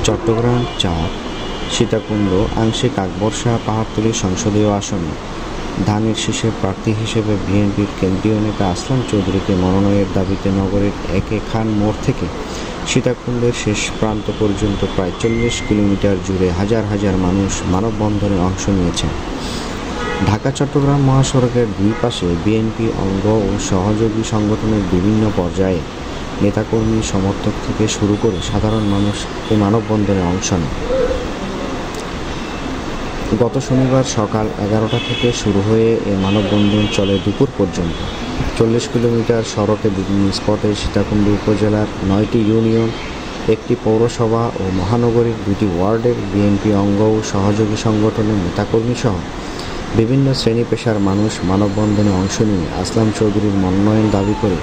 চট্টগ্রাম ৪ সীতাকুণ্ড আংশিক আকবর শাহ পাহাড়তলী সংসদীয় আসনে ধানের শীষে প্রার্থী হিসেবে বিএনপির কেন্দ্রীয় নেতা আসলাম চৌধুরীকে মনোনয়নের দাবিতে নগরের একে খান মোড় থেকে সীতাকুণ্ডের শেষ প্রান্ত পর্যন্ত প্রায় ৪০ কিলোমিটার জুড়ে হাজার হাজার মানুষ মানববন্ধনে অংশ নিয়েছেন। ঢাকা চট্টগ্রাম মহাসড়কের দুই পাশে বিএনপি অঙ্গ ও সহযোগী সংগঠনের বিভিন্ন পর্যায়ে নেতাকর্মী সমর্থক থেকে শুরু করে সাধারণ মানুষ এই মানববন্ধনে অংশ নেয়। গত শনিবার সকাল ১১টা থেকে শুরু হয়ে এই মানববন্ধন চলে দুপুর পর্যন্ত। ৪০ কিলোমিটার সড়কে বিভিন্ন স্পটে সীতাকুণ্ড উপজেলার ৯টি ইউনিয়ন, একটি পৌরসভা ও মহানগরীর ২টি ওয়ার্ডের বিএনপি অঙ্গ ও সহযোগী সংগঠনের নেতাকর্মী সহ বিভিন্ন শ্রেণী পেশার মানুষ মানববন্ধনে অংশ নিয়ে আসলাম চৌধুরীর মনোনয়ন দাবি করে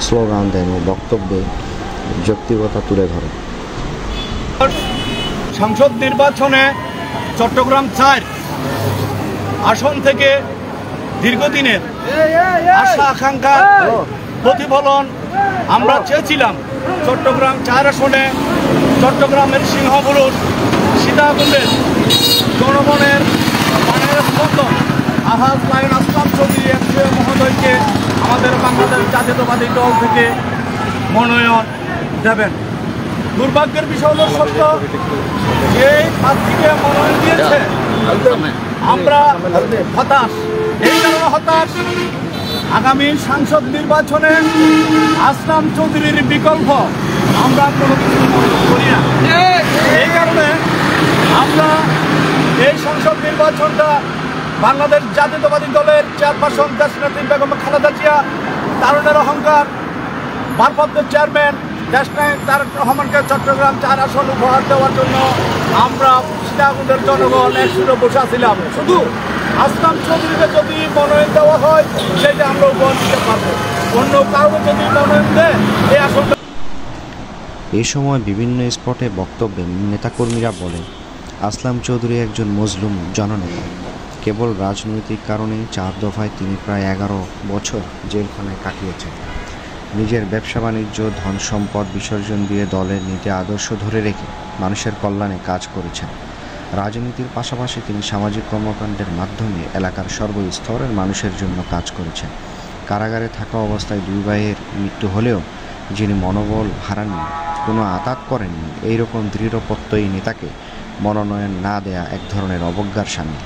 স্লোগান দেন ও বক্তব্যে যৌক্তিকতা তুলে ধরেন। সংসদ নির্বাচনে চট্টগ্রাম ৪ আসন থেকে দীর্ঘদিনের আশা আকাঙ্ক্ষার প্রতিফলন আমরা চেয়েছিলাম। চট্টগ্রাম ৪ আসনে চট্টগ্রামের সিংহপুরুষ সীতাকুণ্ডের জনগণের প্রাণের স্পন্দন আলহাজ লায়ন আসলাম চৌধুরী এমপিও মহোদয়কে আমাদের বাংলাদেশ জাতীয়তাবাদী দল থেকে মনোনয়ন দেবেন। দুর্ভাগ্যের বিষয় হল সত্য, যে প্রার্থীকে মনোনয়ন দিয়েছে আমরা হতাশ। এই কারণে হতাশ, আগামী সংসদ নির্বাচনে আসলাম চৌধুরীর বিকল্প আমরা কোনো কিছু মনে করি না। এই কারণে আমরা এই সংসদ নির্বাচনটা বাংলাদেশ জাতীয়তাবাদী দলের চেয়ারপারসন দেশনেত্রী বেগম খালেদা জিয়া, তারুণের অহংকার ভারপ্রাপ্ত চেয়ারম্যান দেশনায়ক তারেক রহমানকে চট্টগ্রাম ৪ আসন উপহার দেওয়ার জন্য আমরা সীতাকুণ্ডের জনগণ একসুরে বসে ছিলাম। শুধু আসলাম চৌধুরীকে যদি মনোনয়ন দেওয়া হয় সেটা আমরা উপহার দিতে পারবো, অন্য কারণে যদি মনোনয়ন দেয় এই আসনটা। এই সময় বিভিন্ন স্পটে বক্তব্যে নেতাকর্মীরা বলেন, আসলাম চৌধুরী একজন মজলুম জননেতা। কেবল রাজনৈতিক কারণে ৪ দফায় তিনি প্রায় ১১ বছর জেলখানায় কাটিয়েছেন। নিজের ব্যবসা বাণিজ্য ধন সম্পদ বিসর্জন দিয়ে দলের নীতি আদর্শ ধরে রেখে মানুষের কল্যাণে কাজ করেছেন। রাজনীতির পাশাপাশি তিনি সামাজিক কর্মকাণ্ডের মাধ্যমে এলাকার সর্বস্তরের মানুষের জন্য কাজ করেছেন। কারাগারে থাকা অবস্থায় ২ ভাইয়ের মৃত্যু হলেও যিনি মনোবল হারাননি, কোনো আঘাত করেননি, এইরকম দৃঢ়প্রত্যয়ী নেতাকে মনোনয়ন না দেয়া এক ধরনের অবজ্ঞার শামিল।